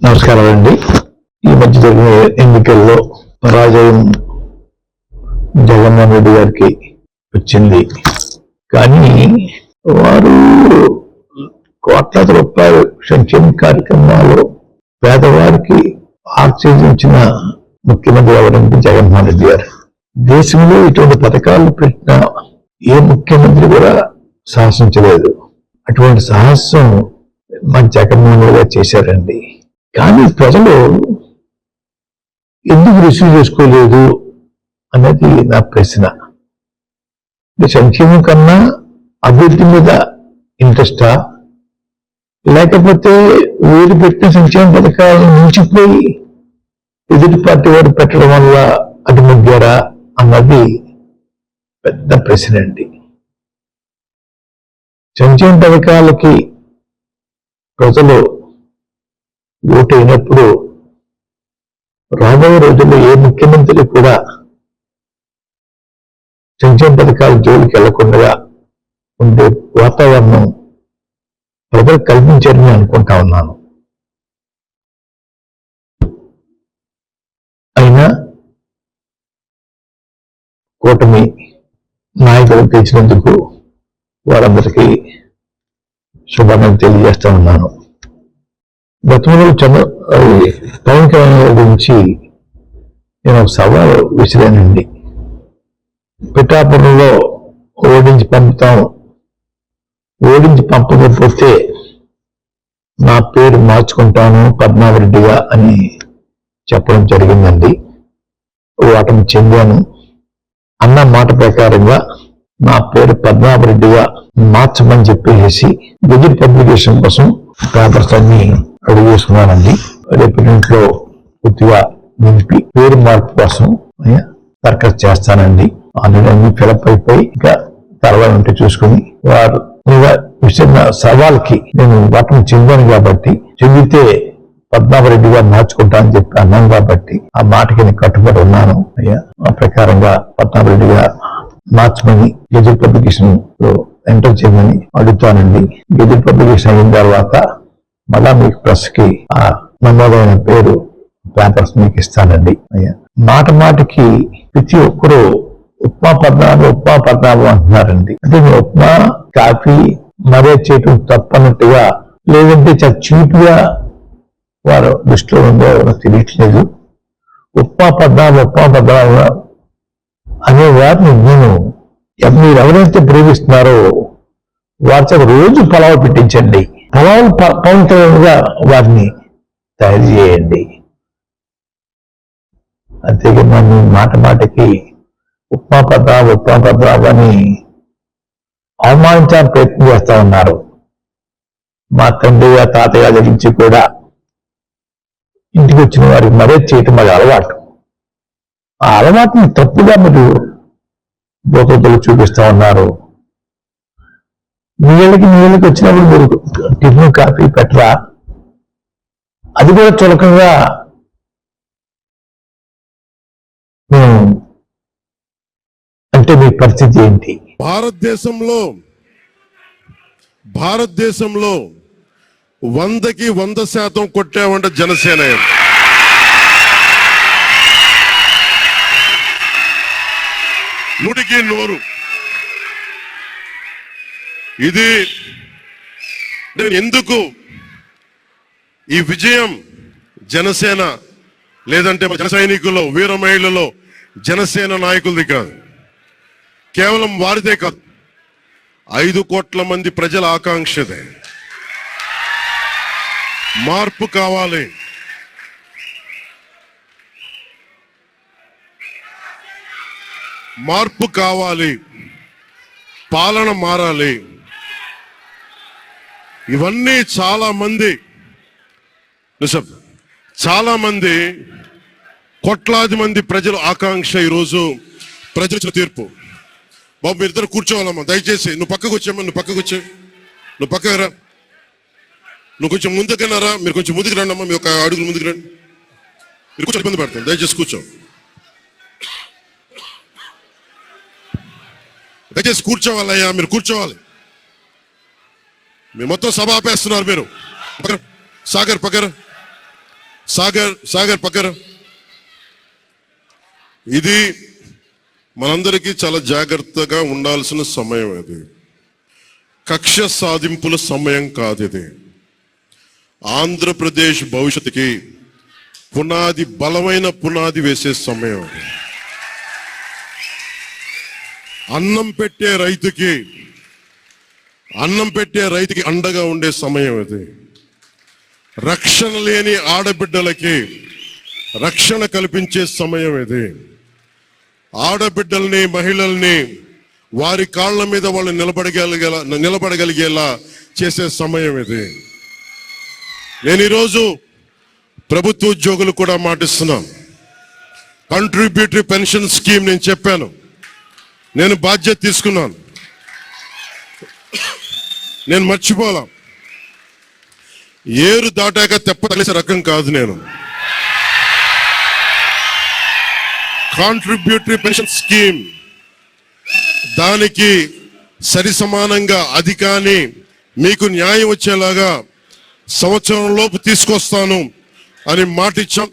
నమస్కారం అండి. ఈ మధ్య జరిగిన ఎన్నికల్లో పరాజయం జగన్మోహన్ రెడ్డి గారికి వచ్చింది. కానీ వారు కోట్లాది రూపాయలు సంక్షేమ కార్యక్రమాలు పేదవారికి ఆర్చించిన ముఖ్యమంత్రి ఎవరంటే జగన్మోహన్ రెడ్డి గారు. దేశంలో ఇటువంటి పథకాలు పెట్టిన ఏ ముఖ్యమంత్రి కూడా సాహసించలేదు. అటువంటి సాహసం మన జగన్మోహన్ రెడ్డి గారు చేశారండి. కానీ ప్రజలు ఎందుకు రిసీవ్ చేసుకోలేదు అనేది నా ప్రశ్న. సంక్షేమం కన్నా అభివృద్ధి మీద ఇంట్రెస్టా, లేకపోతే వీరు పెట్టిన సంక్షేమ పథకాలను మించిపోయి ఎదుటి పార్టీ వారు పెట్టడం వల్ల అటు ముగ్గారా అన్నది పెద్ద ప్రశ్న అండి. సంక్షేమ పథకాలకి ప్రజలు ఓటు అయినప్పుడు రాబోయే రోజుల్లో ఏ ముఖ్యమంత్రి కూడా సంక్షేమ పథకాల జోలికి వెళ్లకుండా ఉండే వాతావరణం ప్రజలు కల్పించారని అనుకుంటా ఉన్నాను. అయినా కూటమి నాయకులు తెచ్చినందుకు వారందరికీ శుభాకాంక్షలు తెలియజేస్తా ఉన్నాను. గతంలో పవన్ కళ్యాణ్ గురించి నేను ఒక సవాలు విసిరానండి. పిఠాపురంలో ఓడించి పంపకపోతే నా పేరు మార్చుకుంటాను పద్మావరెడ్డిగా అని చెప్పడం జరిగిందండి. ఓటమి చెందాను. అన్న మాట ప్రకారంగా నా పేరు పద్మావరెడ్డిగా మార్చమని చెప్పేసి గెజిట్ పబ్లికేషన్ కోసం పేపర్స్ అన్ని అడుగు చేసుకున్నానండి. రేపటింట్లో పూర్తిగా నింపి పేరు మార్పు కోసం దరఖాస్తు చేస్తానండి. అన్ని ఫిలప్ అయిపోయి ఇంకా తర్వాత ఉంటే చూసుకుని వారు విసిరిన సవాల్కి నేను వాటిని చెందాను కాబట్టి, చెందితే పద్మావరెడ్డిగా మార్చుకుంటానని చెప్పి అన్నాను కాబట్టి ఆ మాటకి నేను కట్టుబడి ఉన్నాను. ఆ ప్రకారంగా పద్మావరెడ్డిగా మార్చమని గెజిట్ పబ్లికేషన్ లో ఎంటర్ చేయమని అడుగుతానండి. గెజిట్ పబ్లికేషన్ అయిన తర్వాత మళ్ళా మీకు ప్రెస్ కి ఆ నమోదైన పేరు పేపర్స్ మీకు ఇస్తానండి. మాటికి ప్రతి ఒక్కరూ ఉప్మా పద్నాభం అంటున్నారండి. అంటే మీ ఉప్మా కాఫీ మరే చేయటం తప్పన్నట్టుగా, లేదంటే చాలా చీపుగా వారు దృష్టిలో ఉందో తెలియట్లేదు. ఉప్మా పద్నాభం అనే వారిని మీరు ఎవరైతే ప్రేమిస్తున్నారో వారితో రోజు పలావు పెట్టించండి. పలావులు పవిత్రంగా వారిని తయారు చేయండి. అంతేగాని మీ మాటికి ఉప్మా పద్నాభం అని అవమానించాలని ప్రయత్నం చేస్తా ఉన్నారు. మా తండ్రి తాతయ్య దగ్గర నుంచి కూడా ఇంటికి వచ్చిన వారికి మరేది చేయటం అది అలవాటు. ఆ అలవాటుని తప్పుగా మీరు బోతలు చూపిస్తా ఉన్నారు. నీళ్ళకి వచ్చినప్పుడు మీరు టిఫిన్ కాఫీ పెట్టరా, అది కూడా చులకంగా అంటే మీ పరిస్థితి ఏంటి? భారతదేశంలో 100కి 100% కొట్టామంటే జనసేన. నూటికి నూరు. ఇది ఎందుకు ఈ విజయం జనసేన లేదంటే జన సైనికుల్లో వీర మహిళల్లో జనసేన నాయకులది కాదు, కేవలం వారిదే కాదు, 5 కోట్ల మంది ప్రజల ఆకాంక్షదే. మార్పు కావాలి. మార్పు కావాలి, పాలన మారాలి. ఇవన్నీ చాలా మంది కోట్లాది మంది ప్రజల ఆకాంక్ష. ఈరోజు ప్రజల తీర్పు. బాబు మీరు ఇద్దరు కూర్చోవాలమ్మా దయచేసి. నువ్వు పక్కకు వచ్చామ్మా, నువ్వు పక్కకు రా. నువ్వు కొంచెం ముందుకన్నారా, మీరు కొంచెం ముందుకు రండి అమ్మా, మీ ఒక అడుగులు ముందుకు రండి. మీరు కూర్చొని ఇబ్బంది పడతాను, దయచేసి కూర్చో. దయచేసి కూర్చోవాలయ్యా, మీరు కూర్చోవాలి. మీరు మొత్తం సభ ఆపేస్తున్నారు. మీరు సాగర్ పక్కన సాగర్ పక్కన. ఇది మనందరికీ చాలా జాగ్రత్తగా ఉండాల్సిన సమయం. ఇది కక్ష సాధింపుల సమయం కాదు. ఇది ఆంధ్రప్రదేశ్ భవిష్యత్తుకి పునాది, బలమైన పునాది వేసే సమయం. అన్నం పెట్టే రైతుకి అండగా ఉండే సమయం ఇది. రక్షణ లేని ఆడబిడ్డలకి రక్షణ కల్పించే సమయం ఇది. ఆడబిడ్డల్ని, మహిళల్ని వారి కాళ్ళ మీద వాళ్ళు నిలబడగలిగేలా చేసే సమయం ఇది. నేను ఈరోజు ప్రభుత్వ ఉద్యోగులు కూడా మాటిస్తున్నాను. కంట్రిబ్యూటరీ పెన్షన్ స్కీమ్ నేను చెప్పాను, నేను బాధ్యత తీసుకున్నాను, నేను మర్చిపోలా. ఏరు దాటాక తెప్ప తగిలేసే రకం కాదు నేను. కాంట్రిబ్యూటరీ పెన్షన్ స్కీమ్ దానికి సరి సమానంగా అది కానీ మీకు న్యాయం వచ్చేలాగా సంవత్సరం లోపు తీసుకొస్తాను అని మాట ఇచ్చాం.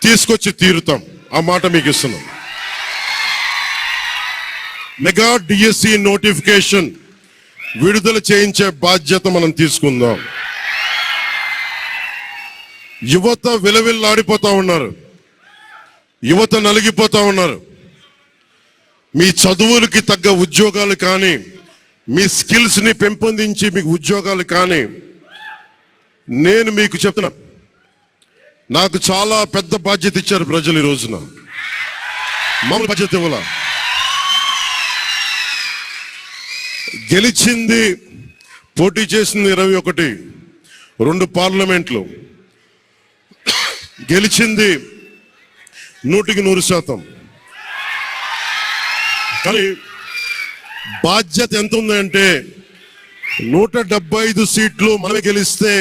తీసుకొచ్చి తీరుతాం. ఆ మాట మీకు ఇస్తున్నాం. మెగా డిఎస్సి నోటిఫికేషన్ విడుదల చేయించే బాధ్యత మనం తీసుకుందాం. యువత విలవిల్లాడిపోతా ఉన్నారు, యువత నలిగిపోతా ఉన్నారు. మీ చదువులకి తగ్గ ఉద్యోగాలు కానీ, మీ స్కిల్స్ ని పెంపొందించి మీకు ఉద్యోగాలు కానీ, నేను మీకు చెప్తున్నా, నాకు చాలా పెద్ద బాధ్యత ఇచ్చారు ప్రజలు. ఈ రోజున మామూలు బాధ్యత ఇవ్వాల. గెలిచింది, పోటీ చేసింది 21, 2 పార్లమెంట్లు గెలిచింది 100%. కానీ బాధ్యత ఎంత ఉందంటే 175 సీట్లు మనమే గెలిస్తే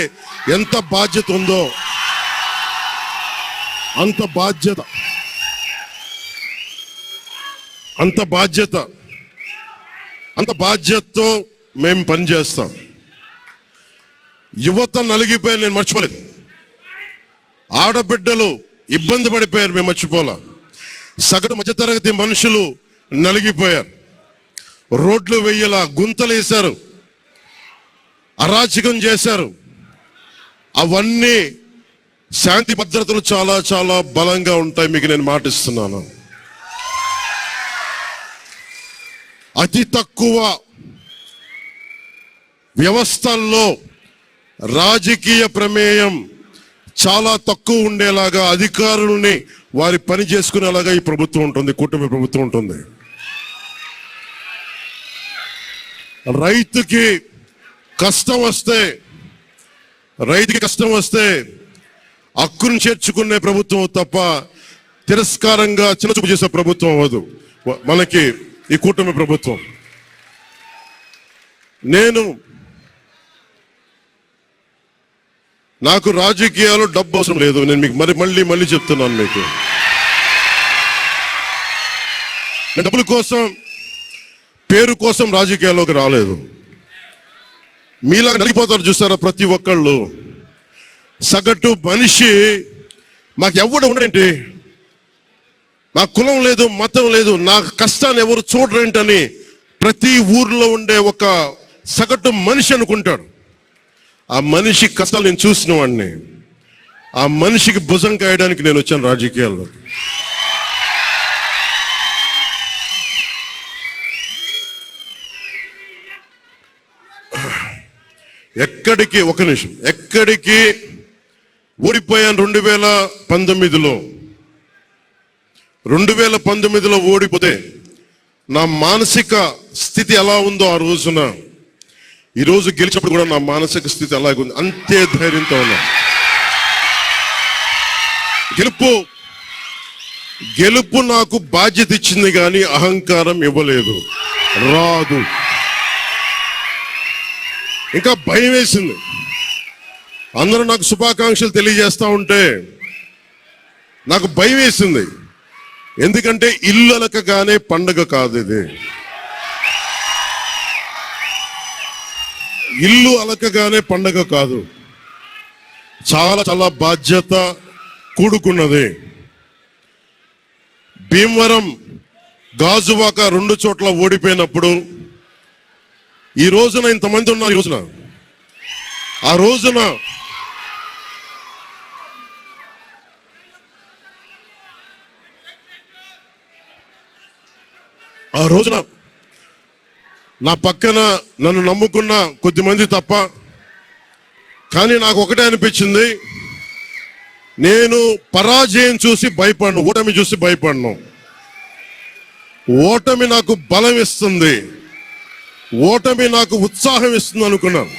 ఎంత బాధ్యత ఉందో అంత బాధ్యతతో మేము పనిచేస్తాం. యువత నలిగిపోయి నేను మర్చిపోలేదు. ఆడబిడ్డలు ఇబ్బంది పడిపోయారు, మేము మర్చిపోలా. సగటు మధ్యతరగతి మనుషులు నలిగిపోయారు. రోడ్లు వెయ్యలా, గుంతలు వేశారు, అరాచకం చేశారు. అవన్నీ శాంతి భద్రతలు చాలా చాలా బలంగా ఉంటాయి, మీకు నేను మాటిస్తున్నాను. అతి తక్కువ వ్యవస్థల్లో రాజకీయ ప్రమేయం చాలా తక్కువ ఉండేలాగా, అధికారుల్ని వారి పని చేసుకునేలాగా ఈ ప్రభుత్వం ఉంటుంది, కూటమి ప్రభుత్వం ఉంటుంది. రైతుకి కష్టం వస్తే హక్కును చేర్చుకునే ప్రభుత్వం తప్ప తిరస్కారంగా చిన్నచూపు చేసే ప్రభుత్వం అవ్వదు మనకి ఈ కూటమి ప్రభుత్వం. నాకు రాజకీయాలు డబ్బు అవసరం లేదు. నేను మీకు మళ్ళీ చెప్తున్నాను. మీకు నేను డబ్బుల కోసం, పేరు కోసం రాజకీయాల్లోకి రాలేదు. మీలా నలిగిపోతారు చూస్తారా ప్రతి ఒక్కళ్ళు. సగటు మనిషి మాకు ఎవడు ఉండేంటి, నా కులం లేదు, మతం లేదు, నా కష్టాన్ని ఎవరు చూడరేంటని ప్రతి ఊర్లో ఉండే ఒక సగటు మనిషి అనుకుంటాడు. ఆ మనిషి కష్టాలు నేను చూసిన వాడిని. ఆ మనిషికి భుజం కాయడానికి నేను వచ్చాను రాజకీయాల్లో. ఎక్కడికి ఓడిపోయాను 2019లో ఓడిపోతే నా మానసిక స్థితి ఎలా ఉందో ఆ రోజున, ఈరోజు గెలిచినప్పుడు కూడా నా మానసిక స్థితి అలాగే ఉంది. అంతే ధైర్యంతో ఉన్నా. గెలుపు నాకు బాధ్యత ఇచ్చింది కానీ అహంకారం ఇవ్వలేదు, రాదు. ఇంకా భయం వేసింది. అందరూ నాకు శుభాకాంక్షలు తెలియజేస్తా ఉంటే నాకు భయం వేసింది. ఎందుకంటే ఇల్లు అలకగానే పండగ కాదు ఇది. ఇల్లు అలకగానే పండగ కాదు. చాలా చాలా బాధ్యత, కూడుకున్నది. భీమవరం, గాజువాక 2 చోట్ల ఓడిపోయినప్పుడు ఈ రోజున ఇంతమంది ఉన్నారు. ఈ రోజున ఆ రోజున నా పక్కన నన్ను నమ్ముకున్న కొద్దిమంది తప్ప, కానీ నాకు ఒకటే అనిపించింది, నేను పరాజయం చూసి భయపడను, ఓటమి చూసి భయపడను. ఓటమి నాకు బలం ఇస్తుంది, ఓటమి నాకు ఉత్సాహం ఇస్తుంది అనుకున్నాను.